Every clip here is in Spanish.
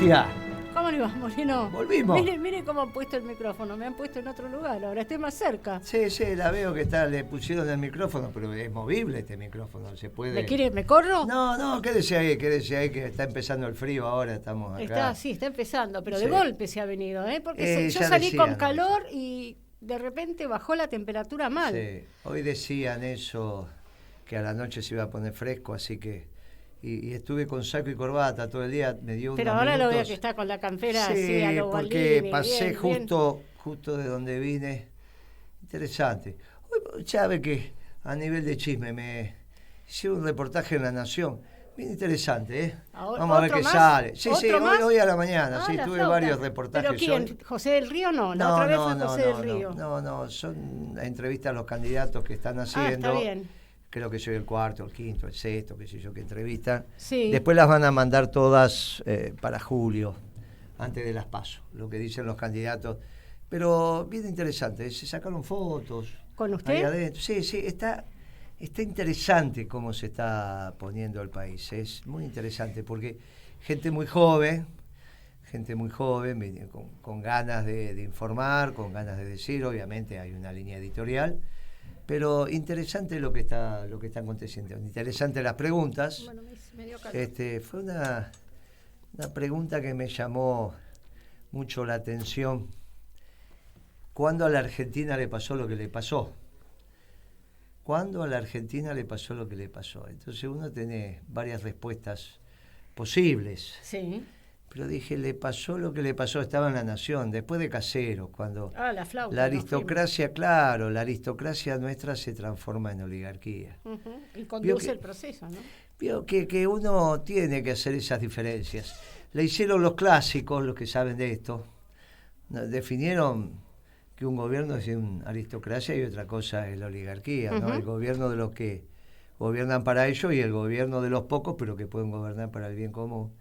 Cintia. ¿Cómo le va, Moreno? Volvimos. Mire cómo han puesto el micrófono. Me han puesto en otro lugar. Ahora estoy más cerca. Sí, la veo que está, le pusieron el micrófono, pero es movible este micrófono, se puede... ¿Me corro? No, quédese ahí, que está empezando el frío ahora, estamos acá. Está empezando, pero Sí. de golpe se ha venido, ¿eh? Porque yo ya salí decían con calor eso. y de repente bajó la temperatura mal. Sí, hoy decían eso, que a la noche se iba a poner fresco, así que... Y estuve con saco y corbata todo el día, me dio Pero unos ahora minutos. lo veo que está con la campera Sí, así a lo porque Baldini, pasé bien. justo de donde vine. Interesante. Hoy, sabe que a nivel de chisme me hicieron un reportaje en La Nación. Bien interesante, ¿eh? Vamos a ver qué más? sale. Sí, ¿Otro hoy a la mañana, más? sí, La tuve flauta. varios reportajes. ¿Pero quién? hoy. ¿José del Río? No, la otra vez fue José del Río. No, son entrevistas a los candidatos que están haciendo. Está bien. Creo que soy el cuarto, el quinto, el sexto, qué sé yo, que entrevistan. Sí. Después las van a mandar todas para julio, antes de las PASO, lo que dicen los candidatos. Pero bien interesante, se sacaron fotos. ¿Con usted? Ahí adentro. Sí, está interesante cómo se está poniendo el país. Es muy interesante porque gente muy joven, con ganas de informar, con ganas de decir, obviamente hay una línea editorial. Pero interesante lo que está aconteciendo. Interesante las preguntas. Bueno, me dio calor. Fue una pregunta que me llamó mucho la atención. ¿Cuándo a la Argentina le pasó lo que le pasó? ¿Cuándo a la Argentina le pasó lo que le pasó? Entonces uno tiene varias respuestas posibles. Sí. Pero dije, le pasó lo que le pasó, estaba en La Nación, después de Caseros, cuando La flauta. la aristocracia, claro, la aristocracia nuestra se transforma en oligarquía. Uh-huh. Y conduce el proceso, ¿no? Vio que uno tiene que hacer esas diferencias. Le hicieron los clásicos, los que saben de esto, definieron que un gobierno es una aristocracia y otra cosa es la oligarquía, ¿no? El gobierno de los que gobiernan para ellos y el gobierno de los pocos, pero que pueden gobernar para el bien común.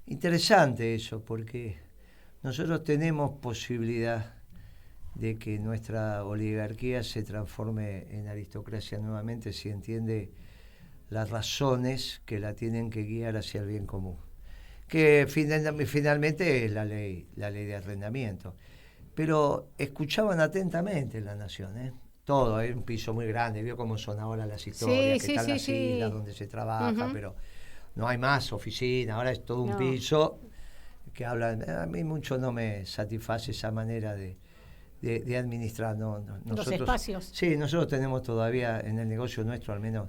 Interesante eso, porque nosotros tenemos posibilidad de que nuestra oligarquía se transforme en aristocracia nuevamente si entiende las razones que la tienen que guiar hacia el bien común, que finalmente es la ley de arrendamiento. Pero escuchaban atentamente en La Nación, ¿eh? Todo, hay un piso muy grande, vio cómo son ahora las historias, que están las islas donde se trabaja, pero no hay más oficina, ahora es todo un piso que hablan. A mí mucho no me satisface esa manera de administrar. Los espacios. Sí, nosotros tenemos todavía en el negocio nuestro al menos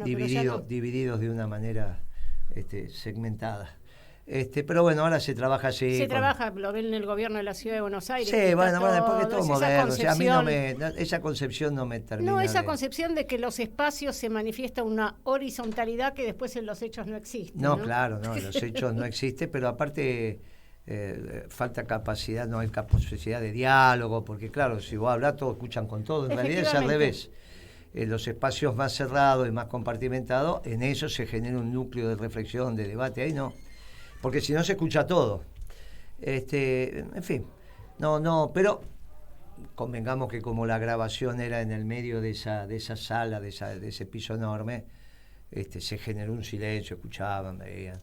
divididos de una manera segmentada. Pero bueno, ahora se trabaja así. Se trabaja, lo ven en el gobierno de la Ciudad de Buenos Aires. Sí, bueno, porque es todo moderno. O sea, a mí esa concepción no me termina. No, esa concepción de que los espacios se manifiesta una horizontalidad que después en los hechos no existe. No, claro, los hechos no existen, pero aparte falta capacidad, no hay capacidad de diálogo, porque claro, si vos hablas, todos escuchan con todo. En realidad es al revés. En los espacios más cerrados y más compartimentados, en eso se genera un núcleo de reflexión, de debate, ahí no. Porque si no se escucha todo. En fin, pero convengamos que como la grabación era en el medio de esa sala, de ese piso enorme, se generó un silencio, escuchaban, veían.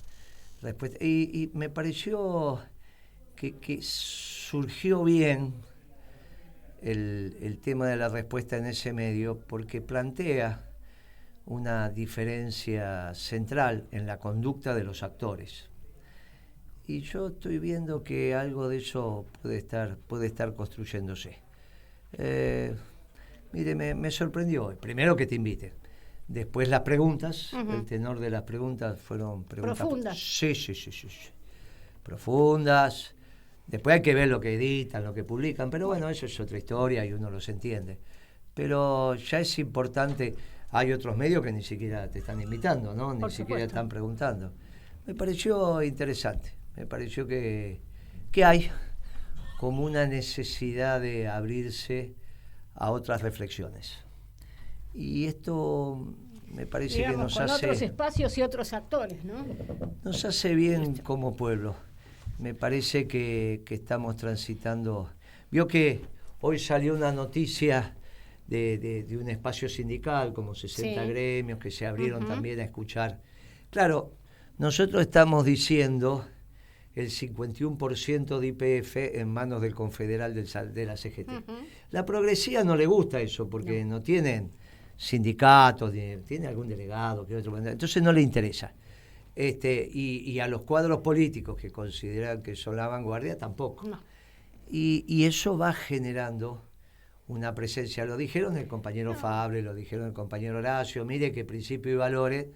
Respuesta. Y me pareció que surgió bien el tema de la respuesta en ese medio, porque plantea una diferencia central en la conducta de los actores. Y yo estoy viendo que algo de eso puede estar construyéndose. Mire, me sorprendió hoy. Primero que te inviten. Después las preguntas. El tenor de las preguntas fueron preguntas profundas. Sí. Profundas. Después hay que ver lo que editan, lo que publican. Pero bueno, eso es otra historia y uno los entiende. Pero ya es importante. Hay otros medios que ni siquiera te están invitando, ¿no? Ni siquiera están preguntando. Me pareció interesante. Me pareció que hay como una necesidad de abrirse a otras reflexiones. Y esto me parece que nos hace... otros espacios y otros actores, ¿no? Nos hace bien como pueblo. Me parece que estamos transitando... Vio que hoy salió una noticia de un espacio sindical, como 60 gremios que se abrieron también a escuchar. Claro, nosotros estamos diciendo el 51% de YPF en manos del confederal de la CGT. La progresía no le gusta eso, porque no tienen sindicatos, tiene algún delegado, que otro, entonces no le interesa. Y a los cuadros políticos que consideran que son la vanguardia, tampoco. No. Y eso va generando una presencia. Lo dijeron el compañero Fable, lo dijeron el compañero Horacio. Mire que Principio y Valores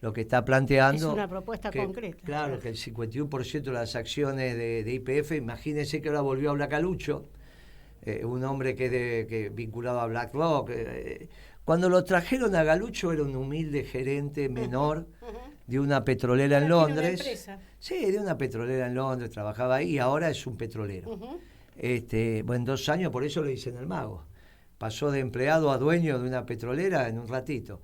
lo que está planteando... Es una propuesta concreta. Claro, que el 51% de las acciones de YPF, imagínense que ahora volvió a Blacalucho, un hombre que vinculado a BlackRock. Cuando lo trajeron a Galucho era un humilde gerente menor de una petrolera en Londres. Sí, de una petrolera en Londres, trabajaba ahí y ahora es un petrolero. En 2 años, por eso le dicen el mago. Pasó de empleado a dueño de una petrolera en un ratito.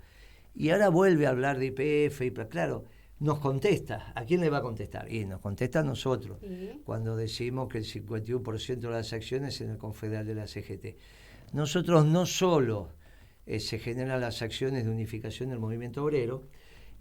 Y ahora vuelve a hablar de YPF y claro, nos contesta. ¿A quién le va a contestar? Y nos contesta a nosotros, cuando decimos que el 51% de las acciones en el confederal de la CGT. Nosotros no solo se generan las acciones de unificación del movimiento obrero,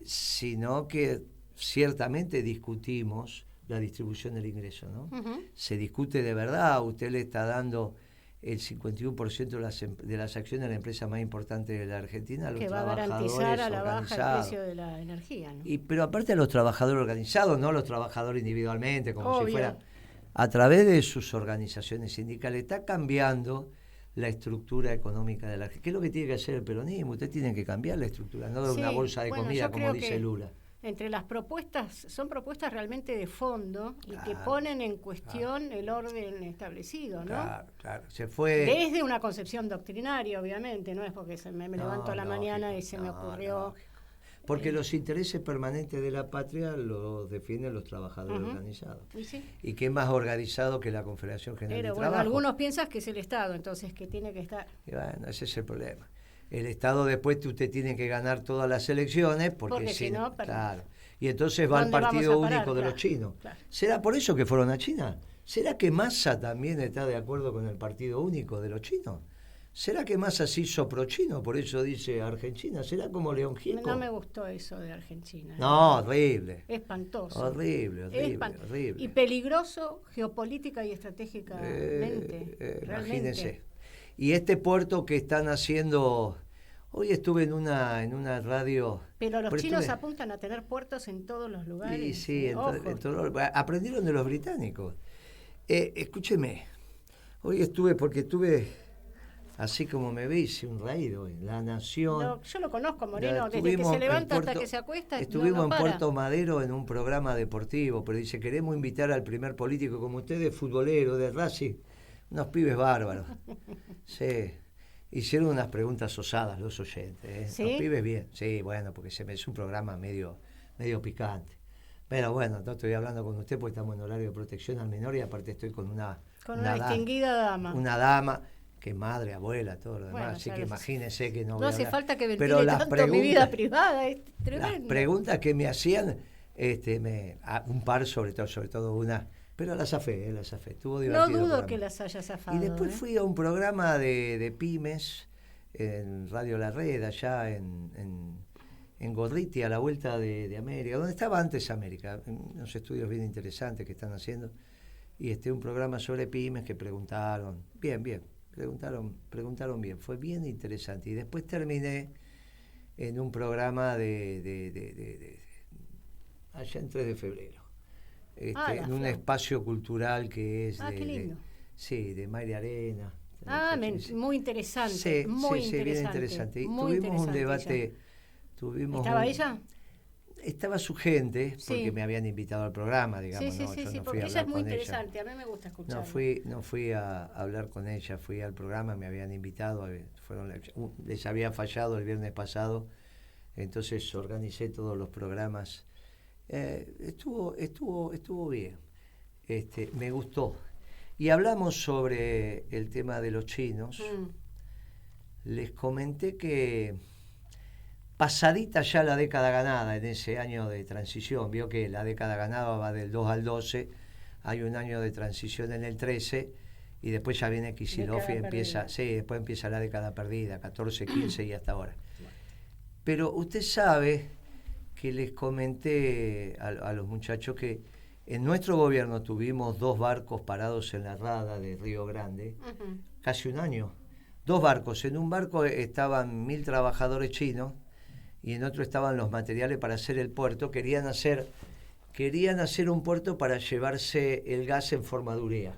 sino que ciertamente discutimos la distribución del ingreso, ¿no? Se discute de verdad, usted le está dando el 51% de las acciones de la empresa más importante de la Argentina a los trabajadores organizados. Que va a garantizar a la baja el precio de la energía, ¿no? Pero aparte a los trabajadores organizados, no a los trabajadores individualmente, como si fuera... A través de sus organizaciones sindicales está cambiando la estructura económica de la Argentina. ¿Qué es lo que tiene que hacer el peronismo? Usted tiene que cambiar la estructura, no de una bolsa de comida, como dice Lula. Entre las propuestas, son propuestas realmente de fondo y que ponen en cuestión el orden establecido, ¿no? Claro. Se fue... Desde una concepción doctrinaria, obviamente, no es porque me levanto a la mañana y se me ocurrió... Porque los intereses permanentes de la patria los defienden los trabajadores organizados. ¿Y qué más organizado que la Confederación General de Trabajo? Algunos piensan que es el Estado, entonces que tiene que estar... Y bueno, ese es el problema. El Estado después usted tiene que ganar todas las elecciones porque si no, claro. Y entonces va al partido único de los chinos. Claro. ¿Será por eso que fueron a China? ¿Será que Massa también está de acuerdo con el partido único de los chinos? ¿Será que Massa se hizo pro-chino? Por eso dice Argentina. ¿Será como León Gieco? No me gustó eso de Argentina. No, horrible. Espantoso. Horrible. Y peligroso geopolítica y estratégicamente. Imagínense. Y este puerto que están haciendo... Hoy estuve en una radio... Pero los chinos apuntan a tener puertos en todos los lugares. Sí, aprendieron de los británicos. Escúcheme, hoy estuve, así como me ve, hice un raid hoy, La Nación... yo lo conozco, Moreno, desde que se levanta hasta que se acuesta. Estuvimos en Puerto Madero en un programa deportivo, pero dice, queremos invitar al primer político como ustedes, futbolero, de Racing, unos pibes bárbaros. Sí. Hicieron unas preguntas osadas los oyentes. ¿Sí? Los pibes bien. Sí, bueno, porque es un programa medio picante. Pero bueno, no estoy hablando con usted porque estamos en horario de protección al menor y aparte estoy con una distinguida dama. Una dama que es madre, abuela, todo lo demás. Bueno, así que imagínense que no voy a hace hablar. Falta que ventile tanto mi vida privada, es tremendo. Las preguntas que me hacían, un par sobre todo una... Pero la zafé. Estuvo divertido. No dudo que las haya zafado. Y después fui a un programa de pymes en Radio La Red, allá en Gorriti, a la vuelta de América, donde estaba antes América, unos estudios bien interesantes que están haciendo. Y un programa sobre pymes que preguntaron, preguntaron bien, fue bien interesante. Y después terminé en un programa de allá en 3 de febrero. En un espacio cultural que es de Mayre Arena. Muy interesante. Sí, bien interesante. Y tuvimos un debate. ¿Estaba ella? Estaba su gente, porque me habían invitado al programa, digamos. Sí, porque ella es muy interesante, a mí me gusta escucharla. No fui a hablar con ella, fui al programa, me habían invitado, les había fallado el viernes pasado, entonces organicé todos los programas. Estuvo bien, me gustó. Y hablamos sobre el tema de los chinos. Les comenté que pasadita ya la década ganada en ese año de transición, vio que la década ganada va del 2 al 12, hay un año de transición en el 13 y después ya viene Kicillof y después empieza la década perdida, 14, 15 y hasta ahora. Pero usted sabe que les comenté a los muchachos que En nuestro gobierno tuvimos 2 barcos parados en la rada de Río Grande, casi un año. 2 barcos. En un barco estaban 1.000 trabajadores chinos y en otro estaban los materiales para hacer el puerto. Querían hacer un puerto para llevarse el gas en forma de urea.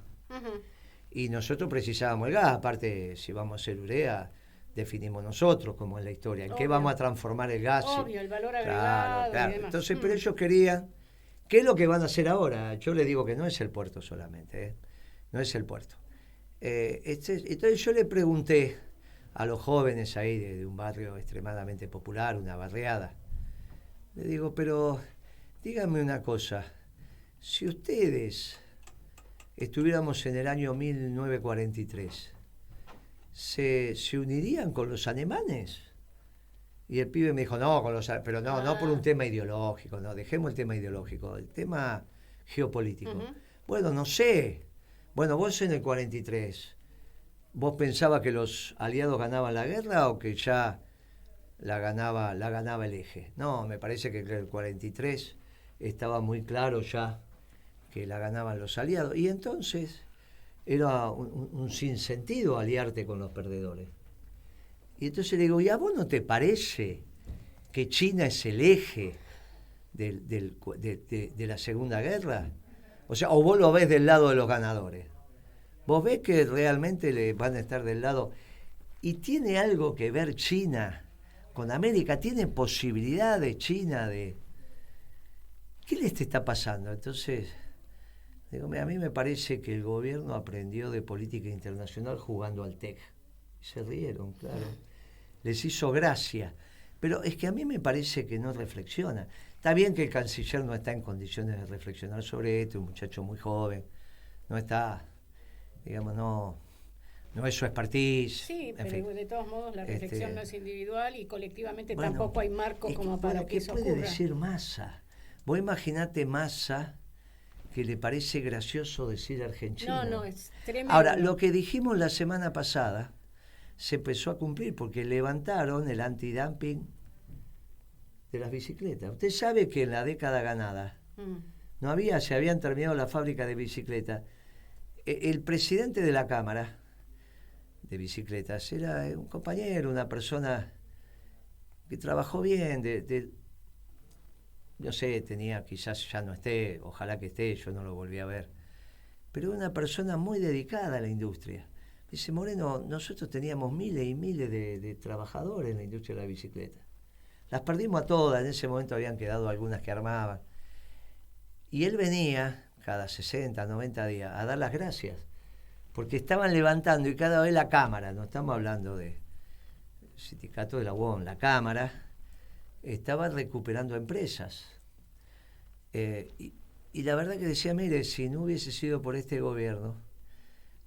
Y nosotros precisábamos el gas. Aparte, si vamos a hacer urea, definimos nosotros, como en la historia. ¿En qué vamos a transformar el gas? Obvio, el valor agregado. Claro. Y demás. Entonces, pero ellos querían... ¿Qué es lo que van a hacer ahora? Yo les digo que no es el puerto solamente, no es el puerto. Entonces yo le pregunté a los jóvenes ahí de un barrio extremadamente popular, una barriada, le digo, pero díganme una cosa, si ustedes estuviéramos en el año 1943, ¿se unirían con los alemanes? Y el pibe me dijo, no, pero no por un tema ideológico, no, dejemos el tema ideológico, el tema geopolítico. Bueno, no sé. Bueno, vos en el 43, ¿vos pensabas que los aliados ganaban la guerra o que ya la ganaba el eje? No, me parece que en el 43 estaba muy claro ya que la ganaban los aliados. Y entonces era un sinsentido aliarte con los perdedores. Y entonces le digo, ¿y a vos no te parece que China es el eje de la Segunda Guerra? O sea, ¿o vos lo ves del lado de los ganadores? ¿Vos ves que realmente le van a estar del lado? ¿Y tiene algo que ver China con América? ¿Tiene posibilidades China de...? ¿Qué les está pasando? Entonces, digo, a mí me parece que el gobierno aprendió de política internacional jugando al TEC. Se rieron, claro. Les hizo gracia. Pero es que a mí me parece que no reflexiona. Está bien que el canciller no está en condiciones de reflexionar sobre esto, un muchacho muy joven, no está, digamos, no es su expertise. Sí, pero fin. De todos modos la reflexión no es individual y colectivamente tampoco hay marco como para que eso ocurra. ¿Qué puede decir Massa? Vos imaginate Massa que le parece gracioso decir Argentina. No, es tremendo. Ahora, lo que dijimos la semana pasada se empezó a cumplir porque levantaron el antidumping de las bicicletas. Usted sabe que en la década ganada se habían terminado la fábrica de bicicletas. El presidente de la Cámara de Bicicletas era un compañero, una persona que trabajó bien, no sé, quizás ya no esté, ojalá que esté, yo no lo volví a ver, pero una persona muy dedicada a la industria. Dice, Moreno, nosotros teníamos miles y miles de trabajadores en la industria de la bicicleta. Las perdimos a todas, en ese momento habían quedado algunas que armaban. Y él venía cada 60, 90 días a dar las gracias, porque estaban levantando y cada vez la Cámara, no estamos hablando de sindicato de la UON, la Cámara estaba recuperando empresas. Y la verdad que decía, mire, si no hubiese sido por este gobierno,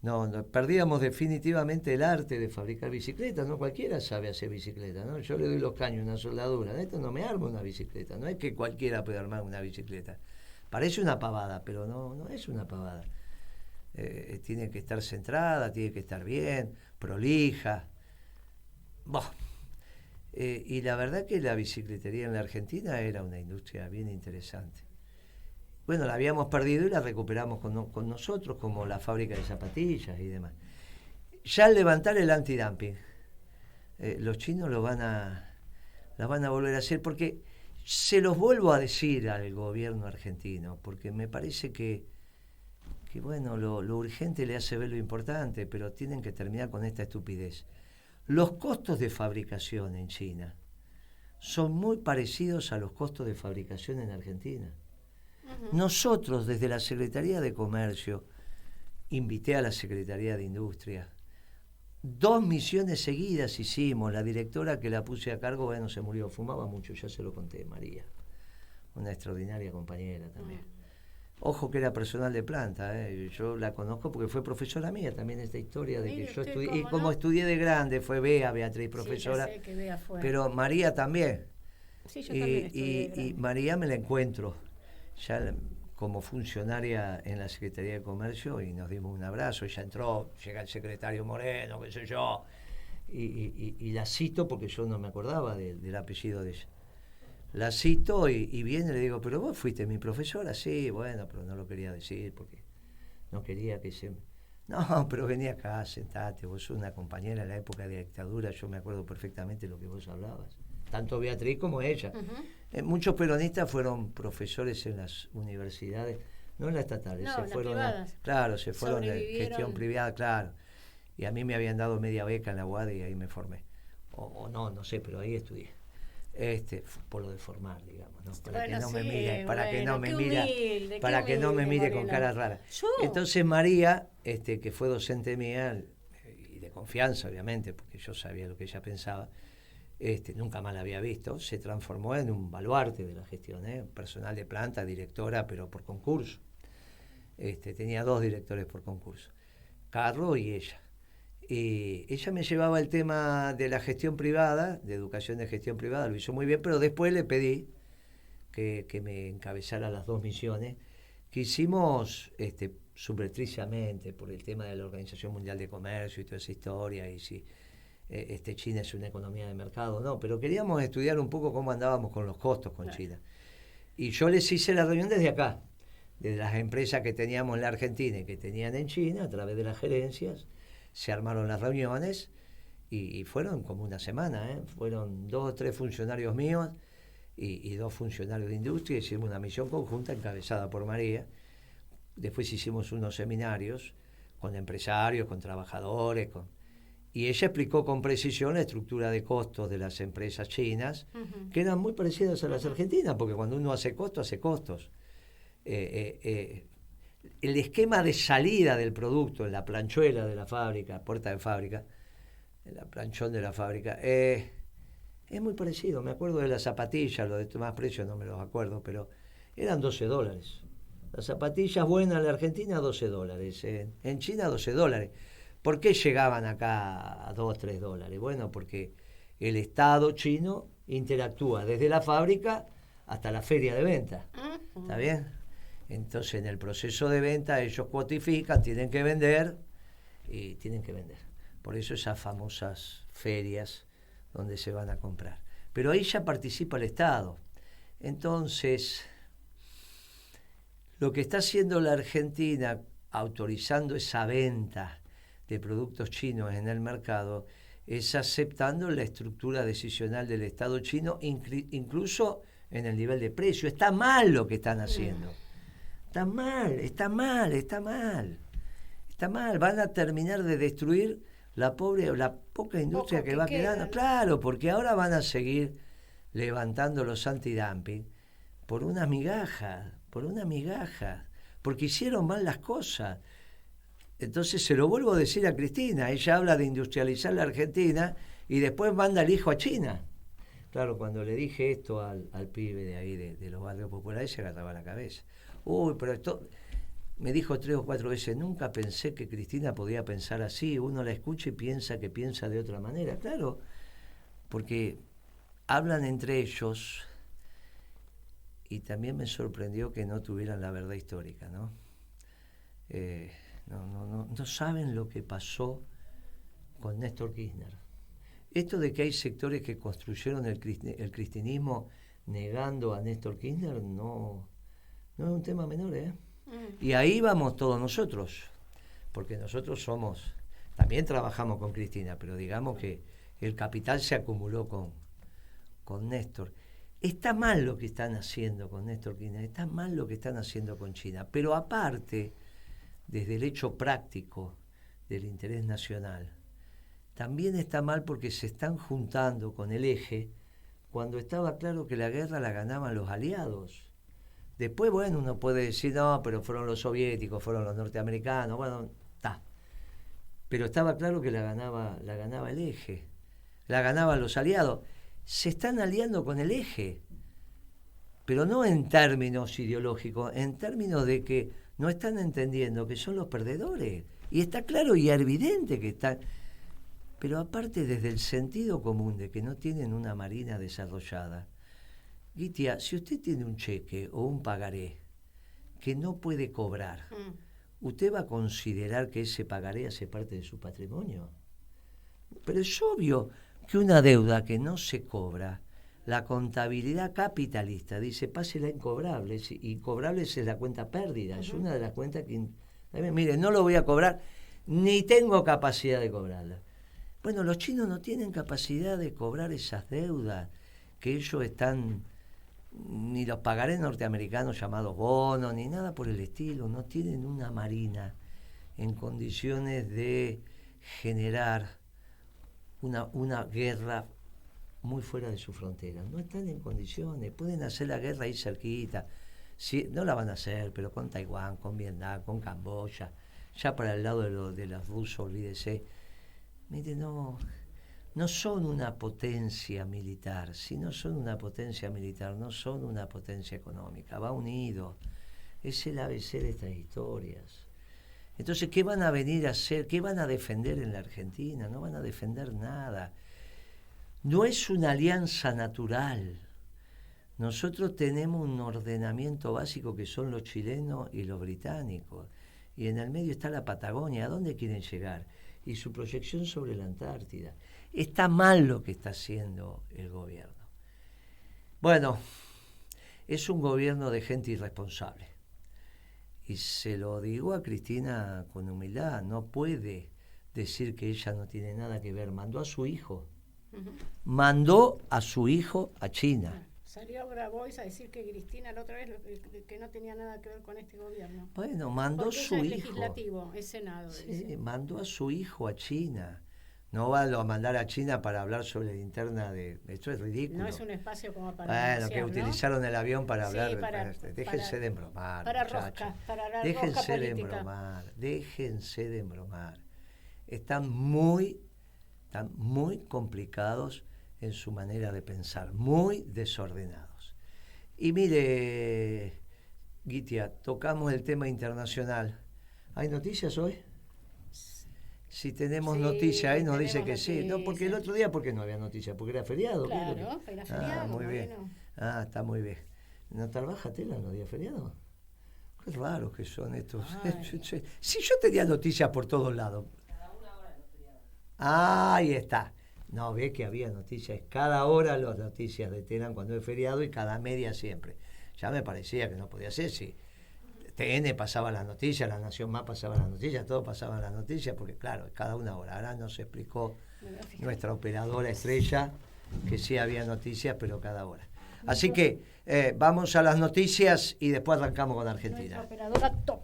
no, perdíamos definitivamente el arte de fabricar bicicletas, no cualquiera sabe hacer bicicleta, ¿no? Yo le doy los caños, una soldadura, de esto no me armo una bicicleta, no es que cualquiera pueda armar una bicicleta. Parece una pavada, pero no es una pavada. Tiene que estar centrada, tiene que estar bien, prolija. Y la verdad que la bicicletería en la Argentina era una industria bien interesante. Bueno, la habíamos perdido y la recuperamos con nosotros, como la fábrica de zapatillas y demás. Ya al levantar el antidumping, los chinos la van a volver a hacer, porque se los vuelvo a decir al gobierno argentino, porque me parece que bueno, lo urgente le hace ver lo importante, pero tienen que terminar con esta estupidez. Los costos de fabricación en China son muy parecidos a los costos de fabricación en Argentina. Nosotros, desde la Secretaría de Comercio, invité a la Secretaría de Industria. 2 misiones seguidas hicimos. La directora que la puse a cargo, bueno, se murió. Fumaba mucho, ya se lo conté, María. Una extraordinaria compañera también. Ojo que era personal de planta, yo la conozco porque fue profesora mía también esta historia de que yo estudié, y como estudié de grande, fue Beatriz, profesora, sí, ya sé que Bea fue. Pero María también. Sí, yo también estudié y María me la encuentro ya como funcionaria en la Secretaría de Comercio y nos dimos un abrazo. Ella entró, llega el secretario Moreno, qué sé yo, y la cito porque yo no me acordaba del apellido de ella. la cito y viene y le digo, pero vos fuiste mi profesora, sí, bueno, pero no lo quería decir porque no quería que se... No, pero vení acá, sentate, vos sos una compañera en la época de dictadura, yo me acuerdo perfectamente lo que vos hablabas, tanto Beatriz como ella. Muchos peronistas fueron profesores en las universidades, no en las estatales, No, se las fueron privadas. claro, se fueron de Sobrevivieron. gestión privada, claro. Y a mí me habían dado media beca en la UAD y ahí me formé. O no sé, pero ahí estudié. Por lo de formar, digamos, ¿no? Para Bueno, que no me sí, mire, para que no me qué mire, humilde, para qué que no me humilde, mire con Mariela. cara rara. Yo. Entonces María, que fue docente mía, y de confianza, obviamente, porque yo sabía lo que ella pensaba, nunca más la había visto, se transformó en un baluarte de la gestión, personal de planta, directora, pero por concurso. Tenía 2 directores por concurso, Carlos y ella. Y ella me llevaba el tema de la gestión privada, de educación de gestión privada, lo hizo muy bien, pero después le pedí que me encabezara las 2 misiones que hicimos subrepticiamente por el tema de la Organización Mundial de Comercio y toda esa historia, y si China es una economía de mercado, no, pero queríamos estudiar un poco cómo andábamos con los costos con China. Y yo les hice la reunión desde acá, desde las empresas que teníamos en la Argentina y que tenían en China, a través de las gerencias. Se armaron las reuniones y fueron como una semana, fueron 2 o 3 funcionarios míos y 2 funcionarios de industria. Hicimos una misión conjunta encabezada por María. Después hicimos unos seminarios con empresarios, con trabajadores, y ella explicó con precisión la estructura de costos de las empresas chinas, que eran muy parecidas a las argentinas, porque cuando uno hace costos, hace costos. El esquema de salida del producto en la planchuela de la fábrica, puerta de fábrica, en la planchón de la fábrica, es muy parecido. Me acuerdo de las zapatillas, lo de más precio no me los acuerdo, pero eran $12. Las zapatillas buenas en la Argentina, $12. En China, $12. ¿Por qué llegaban acá a $2, $3? Bueno, porque el Estado chino interactúa desde la fábrica hasta la feria de venta. ¿Está bien? Entonces, en el proceso de venta, ellos cuotifican, tienen que vender y tienen que vender. Por eso esas famosas ferias donde se van a comprar. Pero ahí ya participa el Estado. Entonces, lo que está haciendo la Argentina, autorizando esa venta de productos chinos en el mercado, es aceptando la estructura decisional del Estado chino, incluso en el nivel de precio. Está mal lo que están haciendo. Está mal. Van a terminar de destruir la poca industria que va quedando. ¿No? Claro, porque ahora van a seguir levantando los antidumping por una migaja, porque hicieron mal las cosas. Entonces se lo vuelvo a decir a Cristina, ella habla de industrializar la Argentina y después manda al hijo a China. Claro, cuando le dije esto al pibe de ahí, de los barrios populares, se agarraba la cabeza. Uy, pero esto... Me dijo 3 o 4 veces, nunca pensé que Cristina podía pensar así. Uno la escucha y piensa que piensa de otra manera. Claro, porque hablan entre ellos y también me sorprendió que no tuvieran la verdad histórica, ¿no? No saben lo que pasó con Néstor Kirchner. Esto de que hay sectores que construyeron el cristianismo negando a Néstor Kirchner no es un tema menor, ¿eh? Y ahí vamos todos nosotros, porque nosotros también trabajamos con Cristina, pero digamos que el capital se acumuló con Néstor. Está mal lo que están haciendo con Néstor Kirchner, está mal lo que están haciendo con China, pero aparte, desde el hecho práctico del interés nacional, también está mal porque se están juntando con el eje cuando estaba claro que la guerra la ganaban los aliados. Después, bueno, uno puede decir, no, pero fueron los soviéticos, fueron los norteamericanos, bueno, está. Pero estaba claro que la ganaba el eje, la ganaban los aliados. Se están aliando con el eje, pero no en términos ideológicos, en términos de que no están entendiendo que son los perdedores. Y está claro y evidente que están... Pero aparte desde el sentido común de que no tienen una marina desarrollada. Guitia, si usted tiene un cheque o un pagaré que no puede cobrar, ¿usted va a considerar que ese pagaré hace parte de su patrimonio? Pero es obvio que una deuda que no se cobra la contabilidad capitalista dice, pásela a incobrables, y incobrables es la cuenta pérdida, es una de las cuentas que... Mire, no lo voy a cobrar, ni tengo capacidad de cobrarla. Bueno, los chinos no tienen capacidad de cobrar esas deudas que ellos están, ni los pagarés norteamericanos llamados bonos, ni nada por el estilo, no tienen una marina en condiciones de generar una guerra muy fuera de su frontera. No están en condiciones, pueden hacer la guerra ahí cerquita. Sí, no la van a hacer, pero con Taiwán, con Vietnam, con Camboya, ya para el lado de los rusos, olvídese. Mire, no son una potencia militar. Si no son una potencia militar, no son una potencia económica. Va unido. Es el ABC de estas historias. Entonces, ¿qué van a venir a hacer? ¿Qué van a defender en la Argentina? No van a defender nada. No es una alianza natural. Nosotros tenemos un ordenamiento básico que son los chilenos y los británicos. Y en el medio está la Patagonia. ¿A dónde quieren llegar? Y su proyección sobre la Antártida. Está mal lo que está haciendo el gobierno. Bueno, es un gobierno de gente irresponsable. Y se lo digo a Cristina con humildad, no puede decir que ella no tiene nada que ver. Mandó a su hijo. Mandó a su hijo a China. Salió ahora Boyce a decir que Cristina la otra vez que no tenía nada que ver con este gobierno. Bueno, mandó porque su ella hijo. Es legislativo, es senado. Sí, mandó a su hijo a China. No va a mandar a China para hablar sobre la interna de... Esto es ridículo. No es un espacio como para... Bueno, que utilizaron el avión para hablar... Déjense de embromar, para muchachos. rosca, para la Déjense rosca de política. embromar, déjense de embromar. Están muy complicados en su manera de pensar, muy desordenados. Y mire, Gitia, tocamos el tema internacional. ¿Hay noticias hoy? Si tenemos noticias ahí, nos dice que sí. No, porque el otro día, ¿por qué no había noticias? Porque era feriado. Claro, era feriado. Muy bien. Está muy bien. ¿No trabaja Tela en los días feriados? Qué raros que son estos. Si yo tenía noticias por todos lados. Cada una hora los feriados. Ahí está. No, ve que había noticias. Cada hora las noticias de Telam cuando es feriado y cada media siempre. Ya me parecía que no podía ser, sí. TN pasaba las noticias, La Nación Más pasaba las noticias, todo pasaba las noticias, porque claro, cada una hora. Ahora nos explicó nuestra operadora estrella que sí había noticias, pero cada hora. Así que vamos a las noticias y después arrancamos con Argentina. Nuestra operadora top.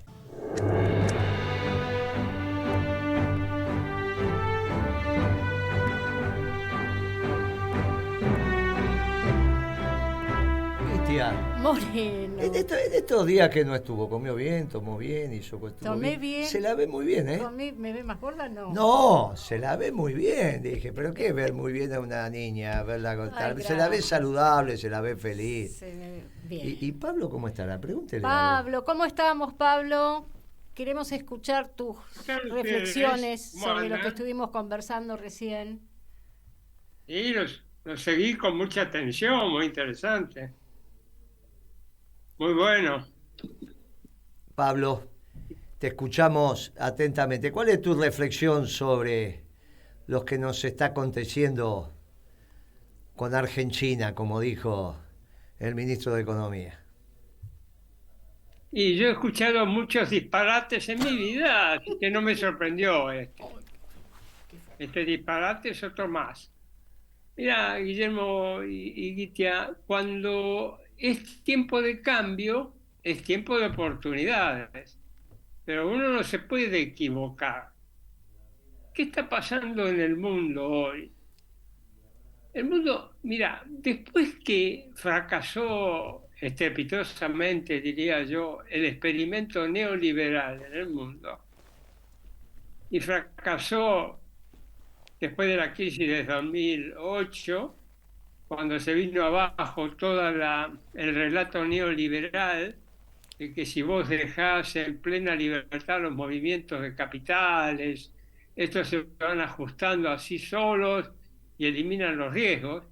Moreno. En estos días que no estuvo, comió bien, tomó bien, hizo Tomé bien. Se la ve muy bien, ¿eh? ¿Me ve más gorda? No. No, se la ve muy bien, dije. ¿Pero qué ver muy bien a una niña? Verla contar. Se la ve saludable, se la ve feliz. Se ve bien. ¿Y Pablo cómo estará? Pregúntele. Pablo, ¿cómo estamos, Pablo? Queremos escuchar tus reflexiones sobre lo que estuvimos conversando recién. Y los seguí con mucha atención, muy interesante. Muy bueno. Pablo, te escuchamos atentamente. ¿Cuál es tu reflexión sobre lo que nos está aconteciendo con Argentina, como dijo el ministro de Economía? Y yo he escuchado muchos disparates en mi vida, así que no me sorprendió este. Este disparate es otro más. Mira, Guillermo y Gitia, cuando es tiempo de cambio, es tiempo de oportunidades, pero uno no se puede equivocar. ¿Qué está pasando en el mundo hoy? El mundo, mira, después que fracasó estrepitosamente, diría yo, el experimento neoliberal en el mundo, y fracasó después de la crisis de 2008, cuando se vino abajo todo el relato neoliberal, de que si vos dejás en plena libertad los movimientos de capitales, estos se van ajustando así solos y eliminan los riesgos,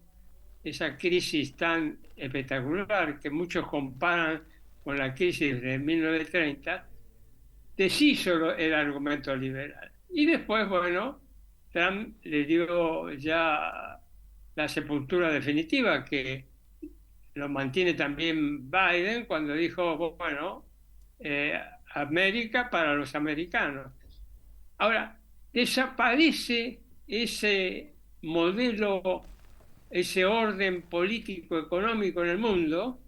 esa crisis tan espectacular que muchos comparan con la crisis de 1930, deshizo el argumento liberal. Y después, bueno, Trump le dio ya la sepultura definitiva, que lo mantiene también Biden cuando dijo, bueno, eh, América para los americanos. Ahora, desaparece ese modelo, ese orden político económico en el mundo,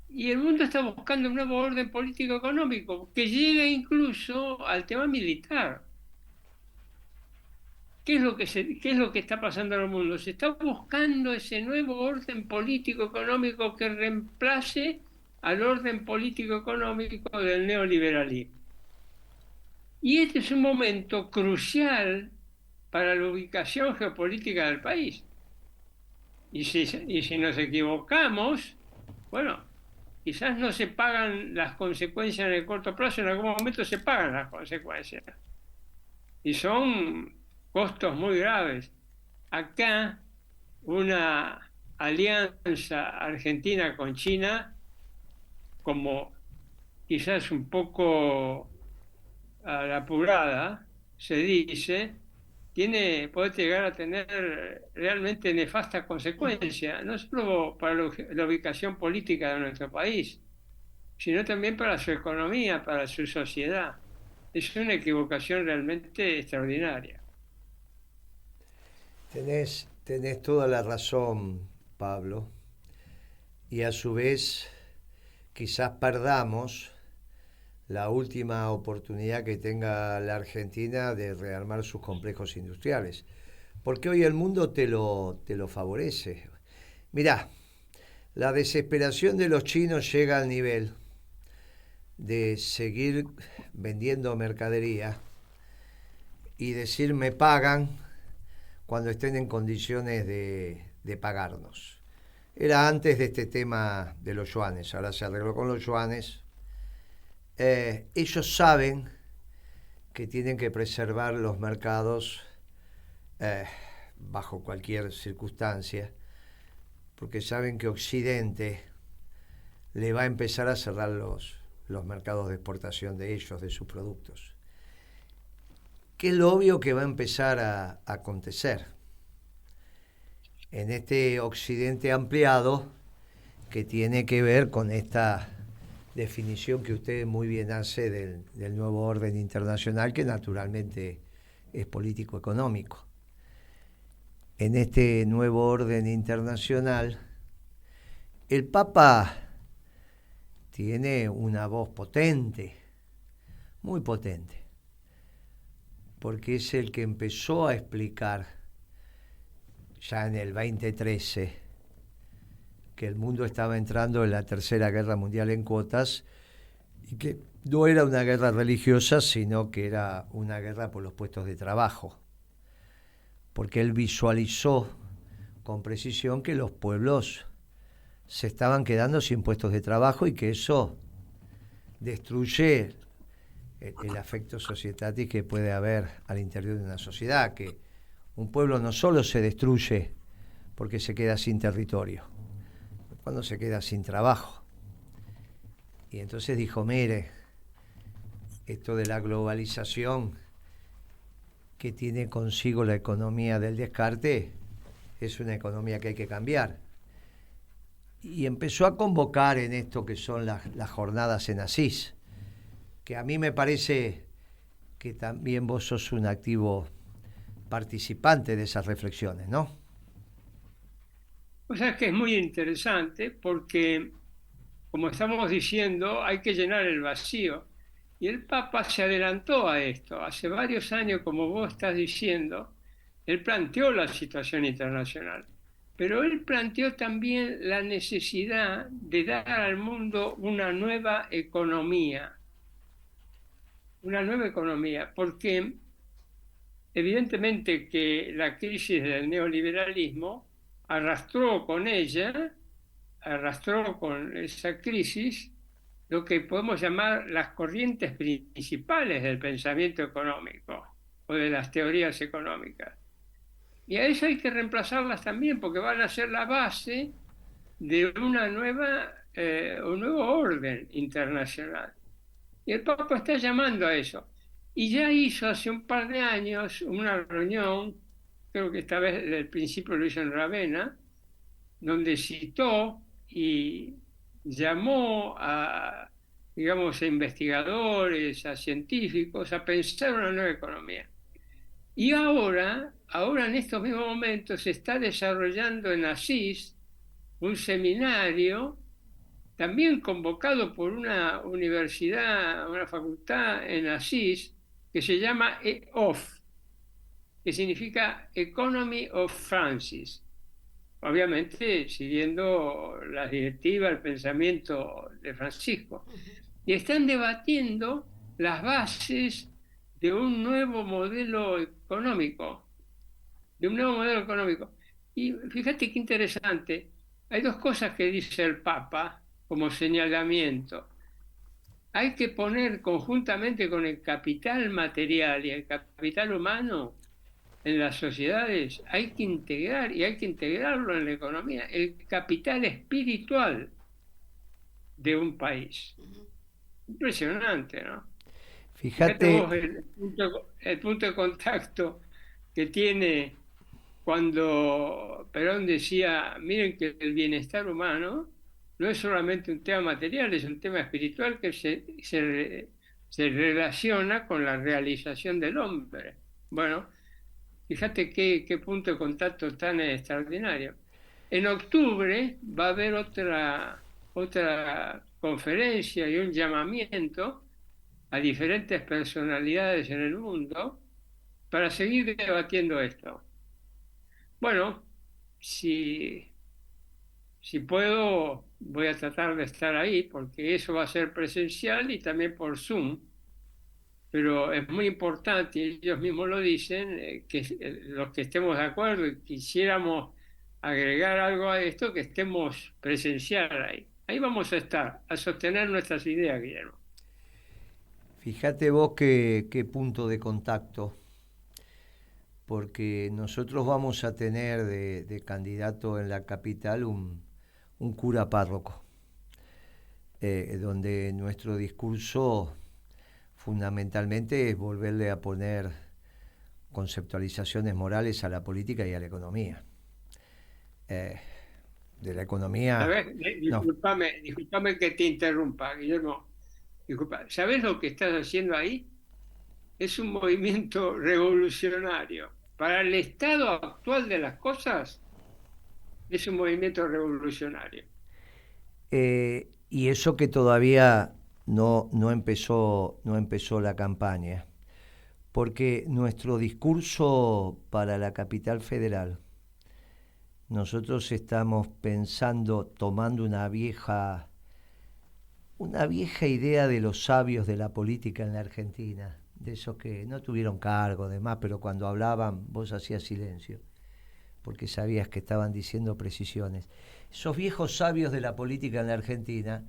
y el mundo está buscando un nuevo orden político económico que llegue incluso al tema militar. ¿Qué es lo que está pasando en el mundo? Se está buscando ese nuevo orden político económico que reemplace al orden político económico del neoliberalismo. Y este es un momento crucial para la ubicación geopolítica del país. Y si nos equivocamos, bueno, quizás no se pagan las consecuencias en el corto plazo, en algún momento se pagan las consecuencias. Y son costos muy graves. Acá, una alianza argentina con China, como quizás un poco a la apurada, se dice, puede llegar a tener realmente nefastas consecuencias, no solo para la ubicación política de nuestro país, sino también para su economía, para su sociedad. Es una equivocación realmente extraordinaria. Tenés toda la razón, Pablo, y a su vez quizás perdamos la última oportunidad que tenga la Argentina de rearmar sus complejos industriales, porque hoy el mundo te lo favorece. Mirá, la desesperación de los chinos llega al nivel de seguir vendiendo mercadería y decir me pagan cuando estén en condiciones de pagarnos. Era antes de este tema de los yuanes, ahora se arregló con los yuanes. Ellos saben que tienen que preservar los mercados bajo cualquier circunstancia, porque saben que Occidente le va a empezar a cerrar los mercados de exportación de ellos, de sus productos. Que es lo obvio que va a empezar a acontecer en este Occidente ampliado, que tiene que ver con esta definición que usted muy bien hace del nuevo orden internacional, que naturalmente es político-económico. En este nuevo orden internacional, el Papa tiene una voz potente, muy potente, porque es el que empezó a explicar ya en el 2013 que el mundo estaba entrando en la Tercera Guerra Mundial en cuotas y que no era una guerra religiosa, sino que era una guerra por los puestos de trabajo, porque él visualizó con precisión que los pueblos se estaban quedando sin puestos de trabajo y que eso destruye el afecto societatis que puede haber al interior de una sociedad, que un pueblo no solo se destruye porque se queda sin territorio, cuando se queda sin trabajo. Y entonces dijo, mire, esto de la globalización que tiene consigo la economía del descarte es una economía que hay que cambiar. Y empezó a convocar en esto que son las jornadas en Asís, que a mí me parece que también vos sos un activo participante de esas reflexiones, ¿no? O sea, que es muy interesante porque, como estamos diciendo, hay que llenar el vacío. Y el Papa se adelantó a esto. Hace varios años, como vos estás diciendo, él planteó la situación internacional. Pero él planteó también la necesidad de dar al mundo una nueva economía. Una nueva economía, porque evidentemente que la crisis del neoliberalismo arrastró con esa crisis, lo que podemos llamar las corrientes principales del pensamiento económico o de las teorías económicas. Y a eso hay que reemplazarlas también, porque van a ser la base de un nuevo orden internacional. Y el Papa está llamando a eso. Y ya hizo hace un par de años una reunión creo que esta vez el principio lo hizo en Ravenna, donde citó y llamó a, digamos, a investigadores, a científicos, a pensar una nueva economía. Y ahora en estos mismos momentos se está desarrollando en Asís un seminario, también convocado por una universidad, una facultad en Asís, que se llama EOF, que significa Economy of Francis, obviamente siguiendo las directivas, el pensamiento de Francisco. Y están debatiendo las bases de un nuevo modelo económico, Y fíjate qué interesante, hay dos cosas que dice el Papa como señalamiento. Hay que poner conjuntamente con el capital material y el capital humano en las sociedades, hay que integrar, y hay que integrarlo en la economía, el capital espiritual de un país. Impresionante, ¿no? Fíjate vos el punto de contacto que tiene cuando Perón decía, miren que el bienestar humano no es solamente un tema material, es un tema espiritual que se relaciona con la realización del hombre. Bueno, fíjate qué punto de contacto tan extraordinario. En octubre va a haber otra conferencia y un llamamiento a diferentes personalidades en el mundo para seguir debatiendo esto. Bueno, si puedo, voy a tratar de estar ahí, porque eso va a ser presencial y también por Zoom. Pero es muy importante, y ellos mismos lo dicen, que los que estemos de acuerdo y quisiéramos agregar algo a esto, que estemos presencial ahí. Ahí vamos a estar, a sostener nuestras ideas, Guillermo. Fíjate vos qué punto de contacto, porque nosotros vamos a tener de candidato en la capital un cura párroco, donde nuestro discurso fundamentalmente es volverle a poner conceptualizaciones morales a la política y a la economía. De la economía... ¿Sabes? Disculpame que te interrumpa, Guillermo. Disculpa. ¿Sabes lo que estás haciendo ahí? Es un movimiento revolucionario. Para el estado actual de las cosas, es un movimiento revolucionario. Y eso que todavía no empezó la campaña, porque nuestro discurso para la capital federal, nosotros estamos pensando, tomando una vieja idea de los sabios de la política en la Argentina, de esos que no tuvieron cargo, demás, pero cuando hablaban vos hacías silencio, porque sabías que estaban diciendo precisiones. Esos viejos sabios de la política en la Argentina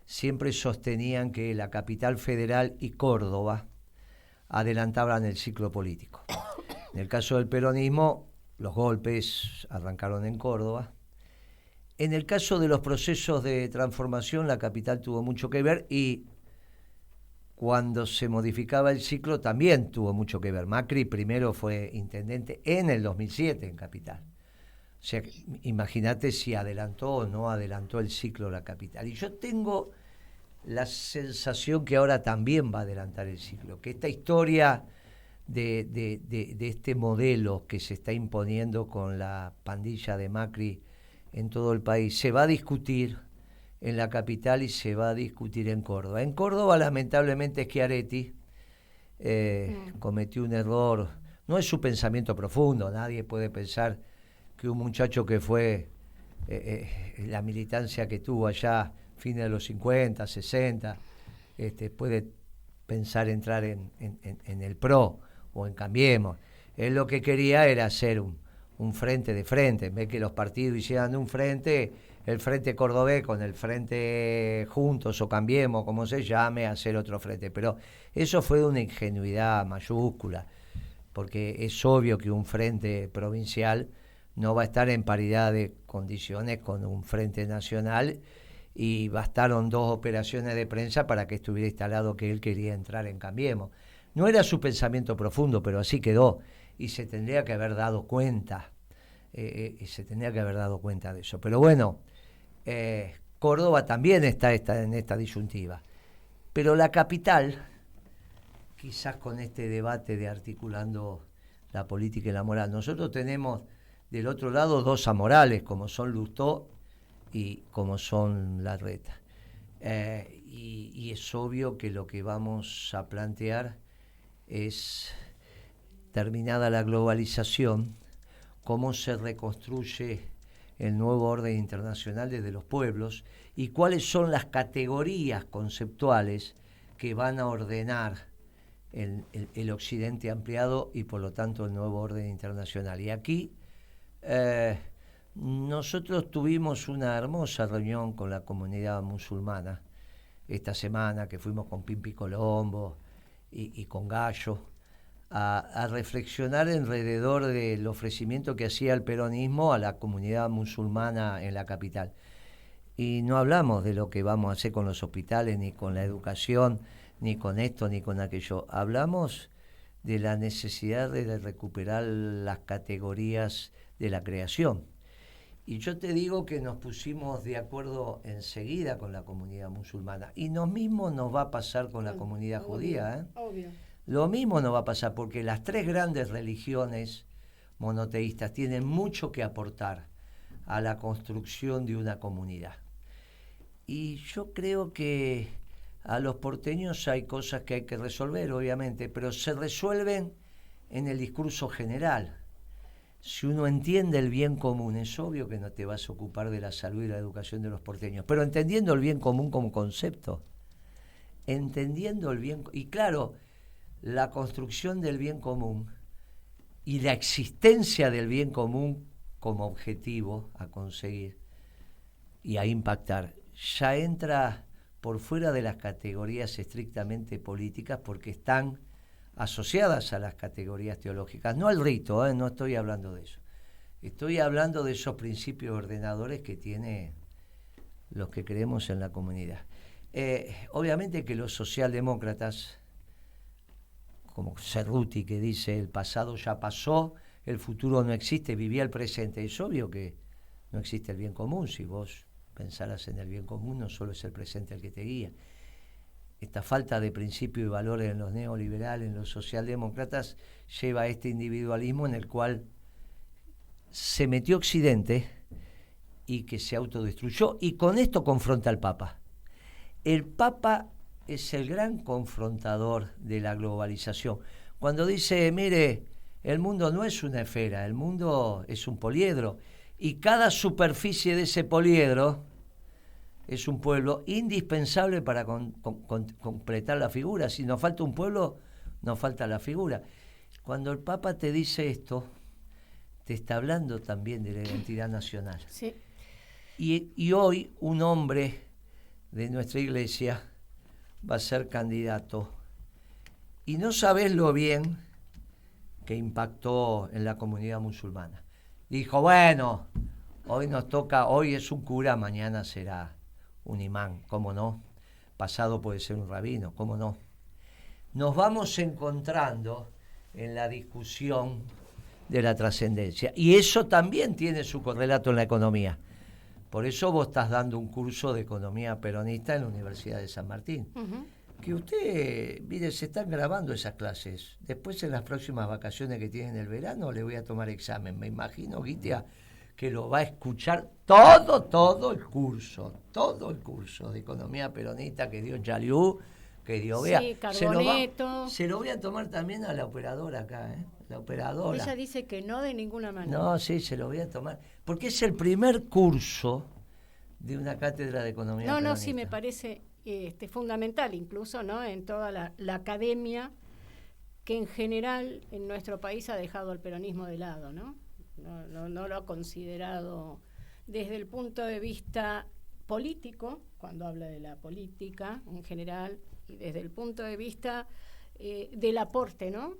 siempre sostenían que la capital federal y Córdoba adelantaban el ciclo político. En el caso del peronismo, los golpes arrancaron en Córdoba. En el caso de los procesos de transformación, la capital tuvo mucho que ver, y cuando se modificaba el ciclo también tuvo mucho que ver. Macri primero fue intendente en el 2007 en capital. O sea, imagínate si adelantó o no adelantó el ciclo la capital. Y yo tengo la sensación que ahora también va a adelantar el ciclo, que esta historia de este modelo que se está imponiendo con la pandilla de Macri en todo el país se va a discutir en la capital y se va a discutir en Córdoba. En Córdoba, lamentablemente, Schiaretti cometió un error. No es su pensamiento profundo, nadie puede pensar que un muchacho que fue la militancia que tuvo allá fines de los 50, 60, puede pensar entrar en el PRO o en Cambiemos. Él lo que quería era hacer un frente de frente, en vez que los partidos hicieran un frente, el Frente Cordobés con el Frente Juntos o Cambiemos, como se llame, hacer otro frente. Pero eso fue de una ingenuidad mayúscula, porque es obvio que un frente provincial no va a estar en paridad de condiciones con un frente nacional, y bastaron 2 operaciones de prensa para que estuviera instalado que él quería entrar en Cambiemos. No era su pensamiento profundo, pero así quedó. y se tendría que haber dado cuenta, de eso. Pero bueno, Córdoba también está en esta disyuntiva. Pero la capital, quizás con este debate de articulando la política y la moral, nosotros tenemos del otro lado dos amorales, como son Lustó y como son Larreta. Y es obvio que lo que vamos a plantear es, terminada la globalización, cómo se reconstruye el nuevo orden internacional desde los pueblos y cuáles son las categorías conceptuales que van a ordenar el Occidente ampliado y por lo tanto el nuevo orden internacional. Y aquí nosotros tuvimos una hermosa reunión con la comunidad musulmana esta semana, que fuimos con Pimpi Colombo y con Gallo a reflexionar alrededor del ofrecimiento que hacía el peronismo a la comunidad musulmana en la capital. Y no hablamos de lo que vamos a hacer con los hospitales, ni con la educación, ni con esto, ni con aquello. Hablamos de la necesidad de recuperar las categorías de la creación. Y yo te digo que nos pusimos de acuerdo enseguida con la comunidad musulmana. Y lo mismo nos va a pasar con la comunidad judía. Obvio. Lo mismo nos va a pasar porque las tres grandes religiones monoteístas tienen mucho que aportar a la construcción de una comunidad. Y yo creo que a los porteños hay cosas que hay que resolver, obviamente, pero se resuelven en el discurso general. Si uno entiende el bien común, es obvio que no te vas a ocupar de la salud y la educación de los porteños, pero entendiendo el bien común como concepto, entendiendo el bien, y claro, la construcción del bien común y la existencia del bien común como objetivo a conseguir y a impactar, ya entra por fuera de las categorías estrictamente políticas porque están asociadas a las categorías teológicas, no al rito, no estoy hablando de eso. Estoy hablando de esos principios ordenadores que tiene los que creemos en la comunidad. Obviamente que los socialdemócratas, como Cerruti, que dice el pasado ya pasó, el futuro no existe, vivía el presente. Es obvio que no existe el bien común. Si vos pensaras en el bien común, no solo es el presente el que te guía. Esta falta de principios y valores en los neoliberales, en los socialdemócratas, lleva a este individualismo en el cual se metió Occidente y que se autodestruyó, y con esto confronta al Papa. El Papa es el gran confrontador de la globalización. Cuando dice, mire, el mundo no es una esfera, el mundo es un poliedro, y cada superficie de ese poliedro es un pueblo indispensable para completar la figura. Si nos falta un pueblo, nos falta la figura. Cuando el Papa te dice esto, te está hablando también de la identidad nacional. Sí. Y hoy un hombre de nuestra iglesia va a ser candidato. Y no sabés lo bien que impactó en la comunidad musulmana. Dijo, bueno, hoy nos toca, hoy es un cura, mañana será un imán, ¿cómo no? Pasado puede ser un rabino, ¿cómo no? Nos vamos encontrando en la discusión de la trascendencia. Y eso también tiene su correlato en la economía. Por eso vos estás dando un curso de economía peronista en la Universidad de San Martín. Uh-huh. Que usted, mire, se están grabando esas clases. Después en las próximas vacaciones que tienen el verano le voy a tomar examen. Me imagino, Guitia, que lo va a escuchar todo el curso de economía peronista que dio Chaliú, que dio Bea. Sí, Carboneto. Se lo voy a tomar también a la operadora acá, la operadora. Ella dice que no de ninguna manera. No, sí, se lo voy a tomar. Porque es el primer curso de una cátedra de economía peronista. No, sí, me parece fundamental incluso, ¿no? En toda la academia que en general en nuestro país ha dejado al peronismo de lado, ¿no? No lo ha considerado desde el punto de vista político, cuando habla de la política en general, y desde el punto de vista del aporte, ¿no?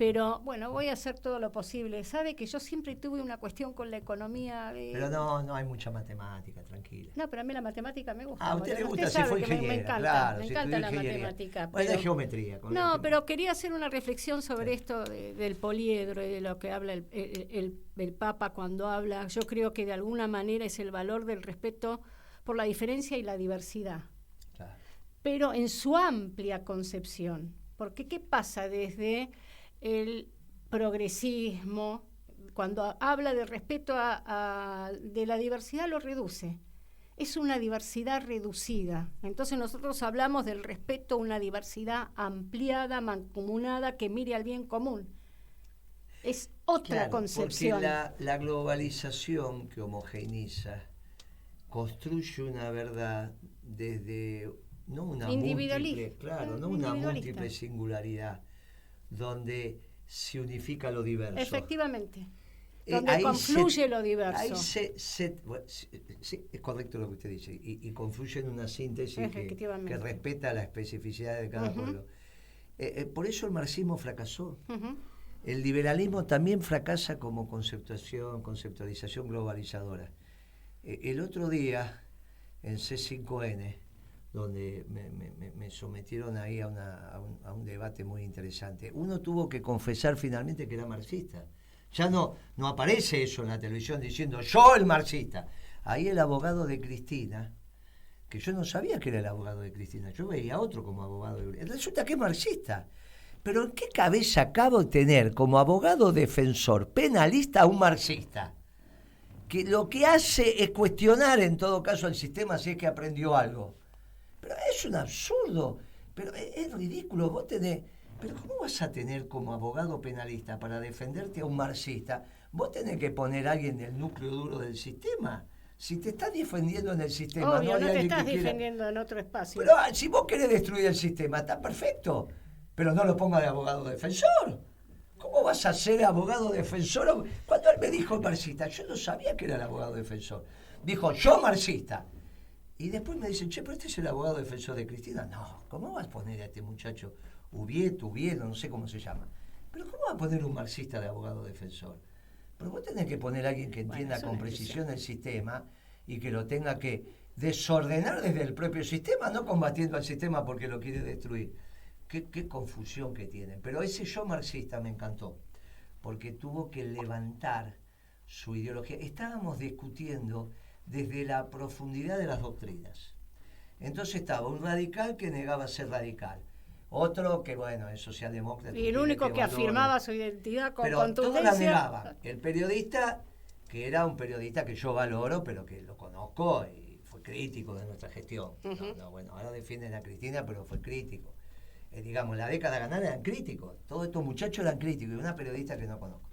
Pero bueno, voy a hacer todo lo posible. Sabe que yo siempre tuve una cuestión con la economía. Pero no hay mucha matemática, tranquila. No, pero a mí la matemática me gusta. A usted le gusta, usted si sabe fue que me ingeniera, encanta, claro. me si encanta estudió la ingeniería. matemática. Bueno, pero- de geometría. No, pero quería hacer una reflexión sobre Sí. esto del poliedro y de lo que habla el Papa cuando habla. Yo creo que de alguna manera es el valor del respeto por la diferencia y la diversidad, Claro. pero en su amplia concepción. Porque ¿qué pasa desde el progresismo? Cuando habla de respeto de la diversidad lo reduce. Es una diversidad reducida. Entonces nosotros hablamos del respeto a una diversidad ampliada, mancomunada, que mire al bien común. Es otra Claro, concepción. porque la globalización que homogeneiza construye una verdad desde no una múltiple, claro, no una múltiple singularidad donde se unifica lo diverso. Efectivamente. Donde confluye lo diverso. Ahí bueno, sí, es correcto lo que usted dice, y confluye en una síntesis que respeta la especificidad de cada pueblo. Por eso el marxismo fracasó. El liberalismo también fracasa como conceptualización globalizadora. El otro día, en C5N, donde me sometieron ahí a un debate muy interesante, uno tuvo que confesar finalmente que era marxista. Ya no aparece eso en la televisión diciendo yo el marxista. Ahí el abogado de Cristina, que yo no sabía que era el abogado de Cristina, yo veía a otro como abogado de Cristina. Resulta que es marxista. Pero ¿en qué cabeza acabo de tener como abogado defensor penalista a un marxista? Que lo que hace es cuestionar en todo caso el sistema si es que aprendió algo. Pero es un absurdo, pero es ridículo. Vos tenés... Pero ¿cómo vas a tener como abogado penalista para defenderte a un marxista? Vos tenés que poner a alguien del núcleo duro del sistema. Si te estás defendiendo en el sistema... Obvio, no te estás defendiendo defendiendo en otro espacio. Pero si vos querés destruir el sistema, está perfecto. Pero no lo ponga de abogado defensor. ¿Cómo vas a ser abogado defensor? Cuando él me dijo marxista, yo no sabía que era el abogado defensor. Dijo, yo marxista. Y después me dicen, che, pero este es el abogado defensor de Cristina. No, ¿cómo vas a poner a este muchacho Ubieto, no sé cómo se llama? Pero ¿cómo vas a poner un marxista de abogado defensor? Pero vos tenés que poner a alguien que entienda con precisión el sistema y que lo tenga que desordenar desde el propio sistema, no combatiendo al sistema porque lo quiere destruir. Qué confusión que tienen. Pero ese yo marxista me encantó, porque tuvo que levantar su ideología. Estábamos discutiendo desde la profundidad de las doctrinas. Entonces estaba un radical que negaba ser radical, otro que, bueno, es socialdemócrata. Y el único que afirmaba su identidad con contundencia. Pero todos la negaban. El periodista, que era un periodista que yo valoro, pero que lo conozco y fue crítico de nuestra gestión. Bueno, ahora defienden a Cristina, pero fue crítico. Digamos, la década ganada eran críticos. Todos estos muchachos eran críticos. Y una periodista que no conozco.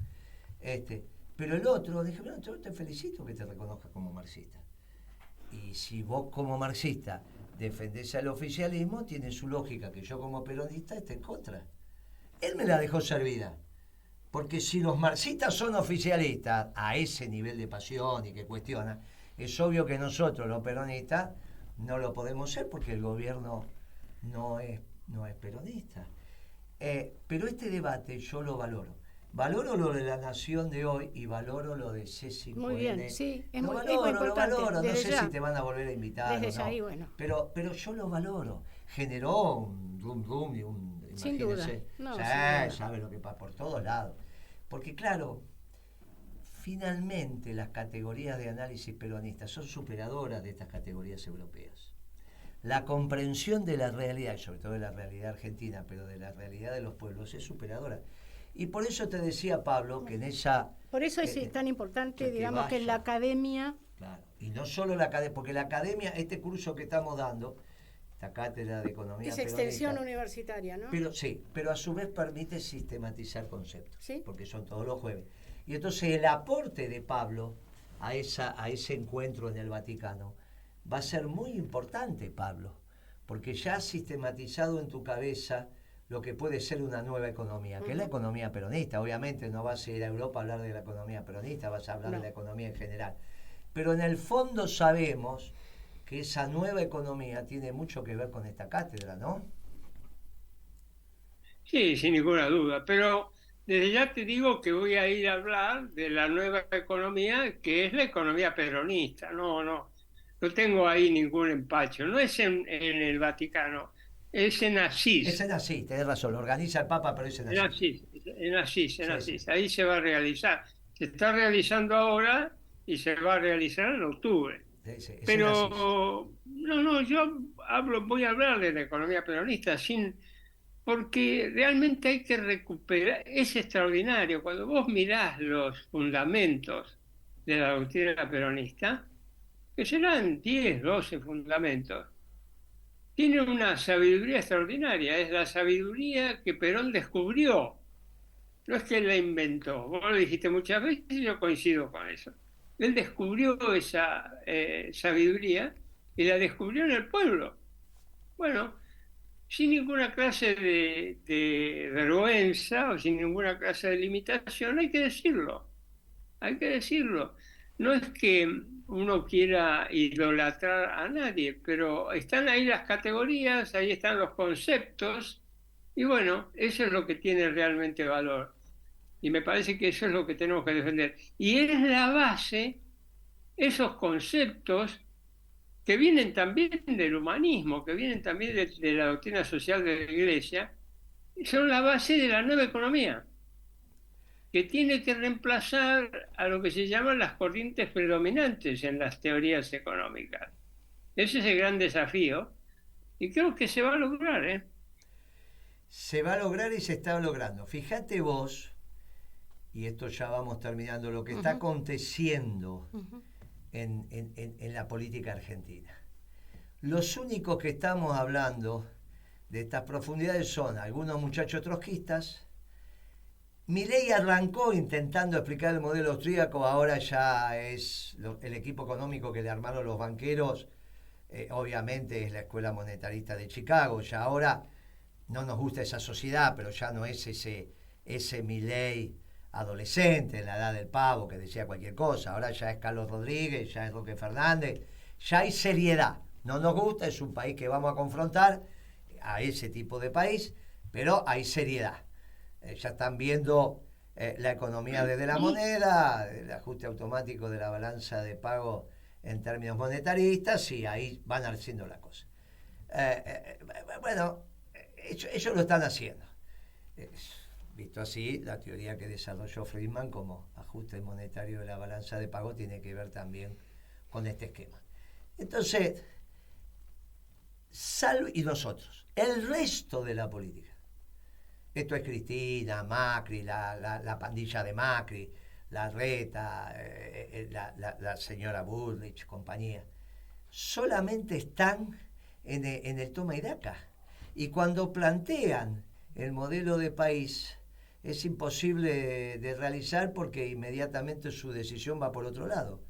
Pero el otro, dije, bueno, yo te felicito que te reconozcas como marxista. Y si vos como marxista defendés al oficialismo, tiene su lógica que yo como peronista esté en contra. Él me la dejó servida. Porque si los marxistas son oficialistas a ese nivel de pasión y que cuestionan, es obvio que nosotros, los peronistas, no lo podemos ser porque el gobierno no es peronista. Pero este debate yo lo valoro. Valoro lo de La Nación de hoy y valoro lo de C5N. Muy bien, sí, es muy importante. Lo valoro, no sé ya. si te van a volver a invitar Desde o no. ya, y bueno. Pero yo lo valoro. Generó un rum y un... Sin duda. No, sí, sabe lo que pasa por todos lados. Porque claro, finalmente las categorías de análisis peronistas son superadoras de estas categorías europeas. La comprensión de la realidad, y sobre todo de la realidad argentina, pero de la realidad de los pueblos, es superadora. Y por eso te decía, Pablo, que en esa... Por eso es tan importante, digamos, vaya, que en la academia... Claro, y no solo la academia, porque la academia, este curso que estamos dando, esta cátedra de economía es extensión universitaria, ¿no? Pero sí, pero a su vez permite sistematizar conceptos, ¿sí? Porque son todos los jueves. Y entonces el aporte de Pablo a ese encuentro en el Vaticano va a ser muy importante, Pablo, porque ya has sistematizado en tu cabeza lo que puede ser una nueva economía, que es la economía peronista. Obviamente no vas a ir a Europa a hablar de la economía peronista, vas a hablar de la economía en general. Pero en el fondo sabemos que esa nueva economía tiene mucho que ver con esta cátedra, ¿no? Sí, sin ninguna duda. Pero desde ya te digo que voy a ir a hablar de la nueva economía, que es la economía peronista. No tengo ahí ningún empacho. No es en el Vaticano, es en Es Asís. en Asís, tenés razón, lo organiza el Papa, pero es en En Asís. Asís, en Asís, en Sí, sí. Asís. Ahí se va a realizar. Se está realizando ahora y se va a realizar en octubre. Sí, sí, es en Asís. Pero yo voy a hablar de la economía peronista porque realmente hay que recuperar, es extraordinario, cuando vos mirás los fundamentos de la doctrina peronista, que serán 10 12 fundamentos, tiene una sabiduría extraordinaria, es la sabiduría que Perón descubrió, no es que la inventó, vos lo dijiste muchas veces y yo coincido con eso. Él descubrió esa sabiduría y la descubrió en el pueblo. Bueno, sin ninguna clase de vergüenza o sin ninguna clase de limitación, hay que decirlo, hay que decirlo. No es que uno quiera idolatrar a nadie, pero están ahí las categorías, ahí están los conceptos, y bueno, eso es lo que tiene realmente valor. Y me parece que eso es lo que tenemos que defender. Y es la base, esos conceptos que vienen también del humanismo, que vienen también de la doctrina social de la Iglesia, son la base de la nueva economía, que tiene que reemplazar a lo que se llaman las corrientes predominantes en las teorías económicas. Ese es el gran desafío y creo que se va a lograr, ¿eh? Se va a lograr y se está logrando. Fíjate vos, y esto ya vamos terminando, lo que está aconteciendo en la política argentina. Los únicos que estamos hablando de estas profundidades son algunos muchachos trotskistas. Milei arrancó intentando explicar el modelo austríaco, ahora ya es el equipo económico que le armaron los banqueros, obviamente es la Escuela Monetarista de Chicago, ya ahora no nos gusta esa sociedad, pero ya no es ese Milei adolescente en la edad del pavo que decía cualquier cosa, ahora ya es Carlos Rodríguez, ya es Roque Fernández, ya hay seriedad, no nos gusta, es un país que vamos a confrontar a ese tipo de país, pero hay seriedad. Ya están viendo la economía desde la moneda, el ajuste automático de la balanza de pago en términos monetaristas, y ahí van haciendo la cosa. Bueno, ellos lo están haciendo. Visto así, la teoría que desarrolló Friedman como ajuste monetario de la balanza de pago tiene que ver también con este esquema. Entonces, y nosotros, el resto de la política. Esto es Cristina, Macri, la pandilla de Macri, la Reta, la señora Bullrich, compañía. Solamente están en el toma y daca. Y cuando plantean el modelo de país, es imposible de realizar porque inmediatamente su decisión va por otro lado.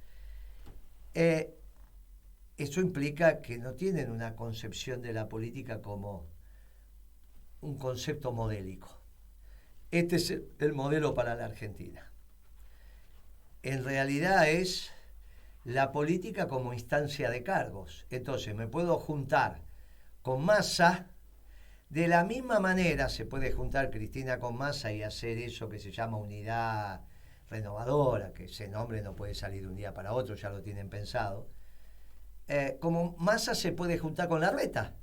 Eso implica que no tienen una concepción de la política como un concepto modélico. Este es el modelo para la Argentina. En realidad es la política como instancia de cargos. Entonces me puedo juntar con Massa, de la misma manera se puede juntar Cristina con Massa y hacer eso que se llama unidad renovadora, que ese nombre no puede salir de un día para otro, ya lo tienen pensado. Como Massa se puede juntar con la Reta.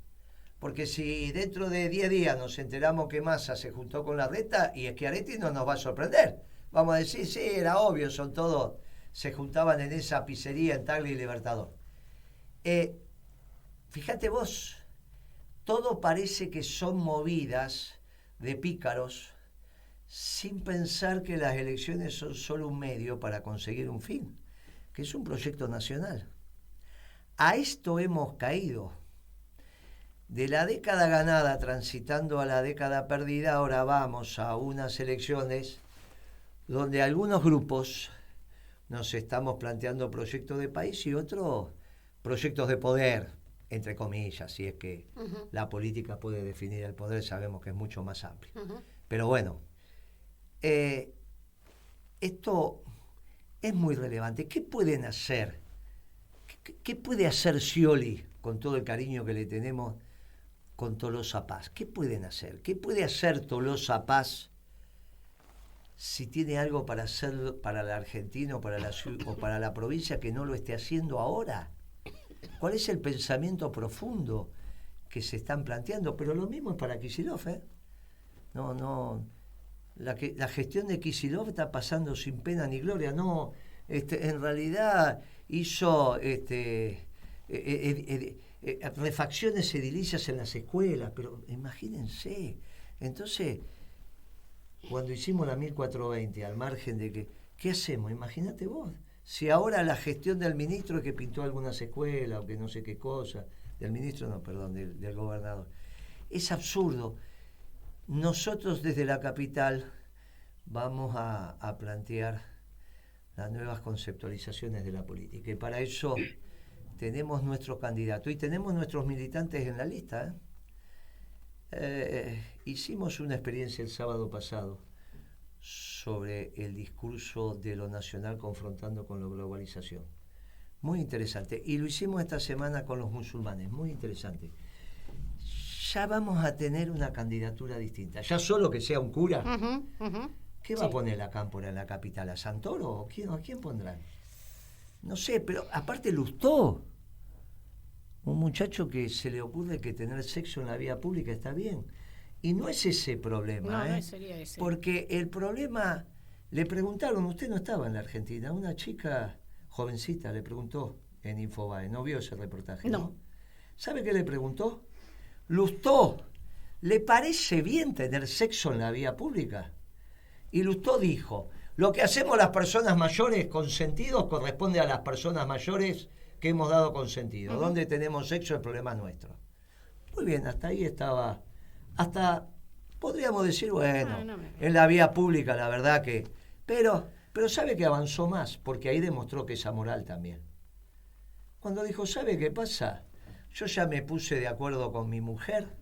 Porque si dentro de 10 días nos enteramos que Massa se juntó con la Reta, y Schiaretti no nos va a sorprender. Vamos a decir, sí, era obvio, son todos, se juntaban en esa pizzería en Tagle y Libertador. Fíjate vos, todo parece que son movidas de pícaros sin pensar que las elecciones son solo un medio para conseguir un fin, que es un proyecto nacional. A esto hemos caído. De la década ganada transitando a la década perdida, ahora vamos a unas elecciones donde algunos grupos nos estamos planteando proyectos de país y otros proyectos de poder, entre comillas, si es que la política puede definir el poder, sabemos que es mucho más amplio. Pero bueno, esto es muy relevante. ¿Qué pueden hacer? ¿Qué puede hacer Scioli, con todo el cariño que le tenemos, con Tolosa Paz? ¿Qué pueden hacer? ¿Qué puede hacer Tolosa Paz si tiene algo para hacer para la Argentina o para la ciudad, o para la provincia que no lo esté haciendo ahora. ¿Cuál es el pensamiento profundo que se están planteando? Pero lo mismo es para Kicillof, ¿eh? La gestión de Kicillof está pasando sin pena ni gloria. No, en realidad hizo refacciones edilicias en las escuelas, pero imagínense. Entonces, cuando hicimos la 1420, al margen de que, ¿qué hacemos? Imagínate vos. Si ahora la gestión del ministro es que pintó algunas escuelas o que no sé qué cosa, del ministro no, perdón, del gobernador. Es absurdo. Nosotros desde la capital vamos a plantear las nuevas conceptualizaciones de la política. Y para eso tenemos nuestro candidato y tenemos nuestros militantes en la lista. Hicimos una experiencia el sábado pasado sobre el discurso de lo nacional confrontando con la globalización. Muy interesante. Y lo hicimos esta semana con los musulmanes. Muy interesante. Ya vamos a tener una candidatura distinta. Ya solo que sea un cura. ¿Qué va a poner la Cámpora en la capital? ¿A Santoro? ¿O a quién pondrán? No sé, pero aparte Lustó. Un muchacho que se le ocurre que tener sexo en la vía pública está bien. Y no es ese el problema, no sería ese. Porque el problema, le preguntaron, usted no estaba en la Argentina, una chica jovencita le preguntó en Infobae, ¿no vio ese reportaje? No. ¿Sabe qué le preguntó? Lustó, ¿le parece bien tener sexo en la vía pública? Y Lustó dijo, lo que hacemos las personas mayores consentidos corresponde a las personas mayores que hemos dado consentido. Donde tenemos sexo, el problema es nuestro. Muy bien, hasta ahí estaba. Hasta podríamos decir, bueno, en la vía pública, la verdad que. Pero sabe que avanzó más, porque ahí demostró que es amoral también. Cuando dijo, ¿sabe qué pasa? Yo ya me puse de acuerdo con mi mujer,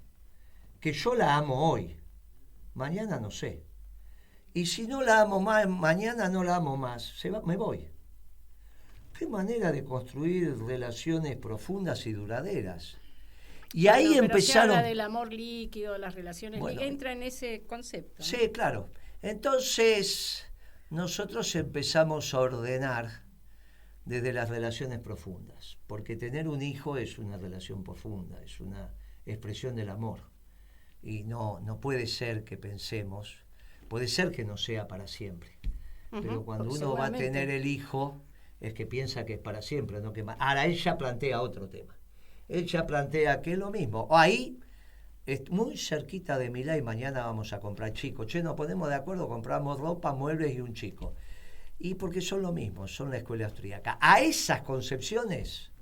que yo la amo hoy. Mañana no sé. Y si no la amo más, mañana no la amo más. Me voy. Qué manera de construir relaciones profundas y duraderas. Y ahí pero empezaron. Se habla del amor líquido, las relaciones líquidas, entra en ese concepto, ¿no? Sí, claro. Entonces, nosotros empezamos a ordenar desde las relaciones profundas, porque tener un hijo es una relación profunda, es una expresión del amor. Y no puede ser que pensemos, puede ser que no sea para siempre, pero cuando uno va a tener el hijo, es que piensa que es para siempre, no que más. Ahora ella plantea otro tema. Ella plantea que es lo mismo. Ahí, es muy cerquita de Milá y mañana vamos a comprar chicos. Che, nos ponemos de acuerdo, compramos ropa, muebles y un chico. Y porque son lo mismo, son la escuela austríaca. A esas concepciones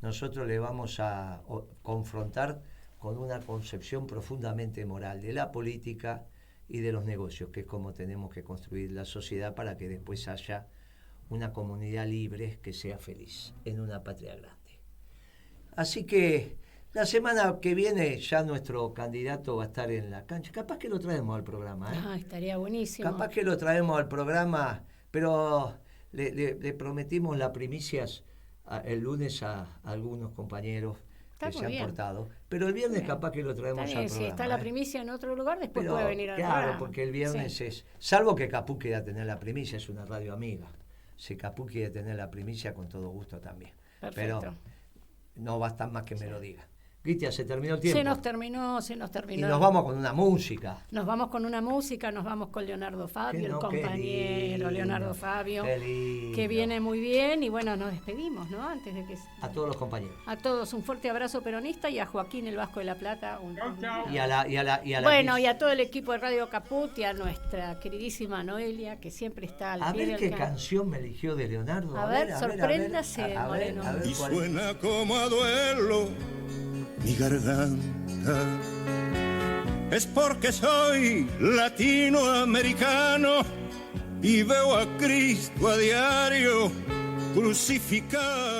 nosotros le vamos a confrontar con una concepción profundamente moral de la política y de los negocios, que es como tenemos que construir la sociedad para que después haya una comunidad libre que sea feliz en una patria grande. Así que la semana que viene ya nuestro candidato va a estar en la cancha. Capaz que lo traemos al programa. Estaría buenísimo. Capaz que lo traemos al programa, pero le prometimos las primicias el lunes a algunos compañeros que se han portado. Pero el viernes capaz que lo traemos al programa. Si está la primicia en otro lugar, después puede venir al programa. Claro, porque el viernes es... Salvo que Capú quiera tener la primicia, es una radio amiga. Si Capú quiere tener la primicia, con todo gusto también. Perfecto. Pero no basta más que me lo diga. Cristian, se terminó el tiempo. Se nos terminó. Y nos vamos con una música. Nos vamos con Leonardo Fabio, el compañero Leonardo Fabio, que viene muy bien. Y bueno, nos despedimos, ¿no? Antes de que... A todos los compañeros. A todos, un fuerte abrazo peronista y a Joaquín el Vasco de la Plata. Y a todo el equipo de Radio Caput y a nuestra queridísima Noelia, que siempre está al pie del cañón. A ver qué canción me eligió de Leonardo. A ver, sorpréndase, Moreno. Y suena como a duelo mi garganta, es porque soy latinoamericano y veo a Cristo a diario crucificado.